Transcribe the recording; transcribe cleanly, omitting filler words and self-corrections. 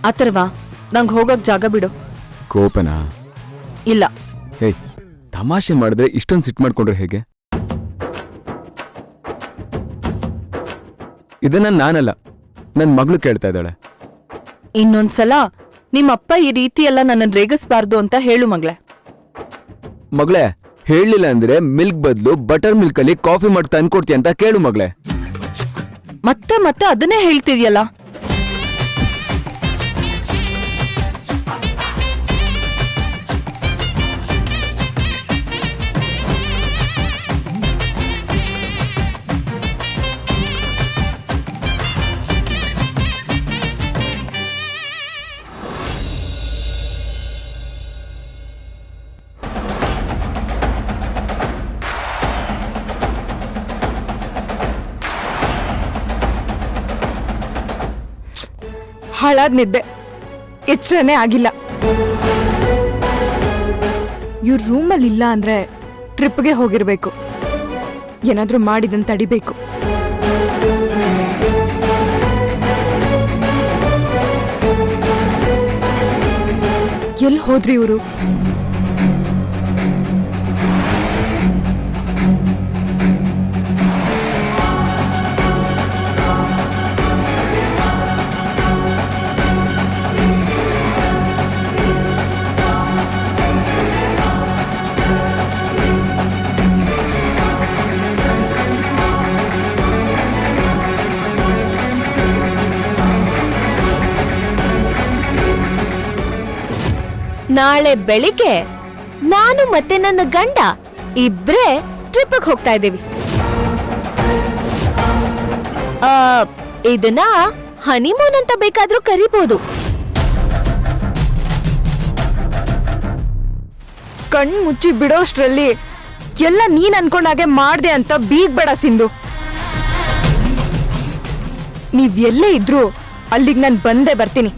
ಅಥರ್ವ, ನಂಗೆ ಹೋಗಕ್ ಜಾಗ ಬಿಡು. ಕೋಪನಾ? ಇಲ್ಲ. ಏಯ್, ತಮಾಷೆ ಮಾಡಿದ್ರೆ ಇಷ್ಟೊಂದು ಸಿಟ್ಟು ಮಾಡ್ಕೊಂಡ್ರೆ ಹೇಗೆ? ಇದನ್ನ ನಾನಲ್ಲ, ನನ್ ಮಗಳು ಕೇಳ್ತಾ ಇದ್ದಾಳೆ. ಇನ್ನೊಂದ್ಸಲ ನಿಮ್ಮಪ್ಪ ಈ ರೀತಿ ಎಲ್ಲ ನನ್ನನ್ನು ರೇಗಿಸ್ಬಾರ್ದು ಅಂತ ಹೇಳು ಮಗಳೇ. ಮಗಳೇ, ಹೇಳಿಲ್ಲ ಅಂದ್ರೆ ಮಿಲ್ಕ್ ಬದಲು ಬಟರ್ ಮಿಲ್ಕ್ ಅಲ್ಲಿ ಕಾಫಿ ಮಾಡಿ ತಂದ್ಕೊಡ್ತೀಯ ಅಂತ ಕೇಳು ಮಗಳೇ. ಮತ್ತೆ ಮತ್ತೆ ಅದನ್ನೇ ಹೇಳ್ತಿದ್ಯಲ್ಲ. ಹಾಳಾದ್ ನಿದ್ದೆ, ಎಚ್ಚರನೇ ಆಗಿಲ್ಲ. ಇವ್ರ ರೂಮಲ್ಲಿ ಇಲ್ಲ ಅಂದ್ರೆ ಟ್ರಿಪ್ಗೆ ಹೋಗಿರ್ಬೇಕು. ಏನಾದ್ರೂ ಮಾಡಿದನ್ ತಡಿಬೇಕು. ಎಲ್ಲಿ ಹೋದ್ರಿ ಇವರು? ನಾಳೆ ಬೆಳಿಗ್ಗೆ ನಾನು ಮತ್ತೆ ನನ್ನ ಗಂಡ ಇಬ್ರೇ ಟ್ರಿಪ್ಗೆ ಹೋಗ್ತಾ ಇದ್ದೀವಿ. ಇದನ್ನ ಹನಿಮೂನ್ ಅಂತ ಬೇಕಾದ್ರೂ ಕರಿಬಹುದು. ಕಣ್ ಮುಚ್ಚಿ ಬಿಡೋಷ್ಟ್ರಲ್ಲಿ ಎಲ್ಲ ನೀನ್ ಅನ್ಕೊಂಡಾಗೆ ಮಾಡ್ದೆ ಅಂತ ಬೀಗ್ಬೇಡ ಸಿಂಧು. ನೀವ್ ಎಲ್ಲೇ ಇದ್ರು ಅಲ್ಲಿಗೆ ನಾನು ಬಂದೇ ಬರ್ತೀನಿ.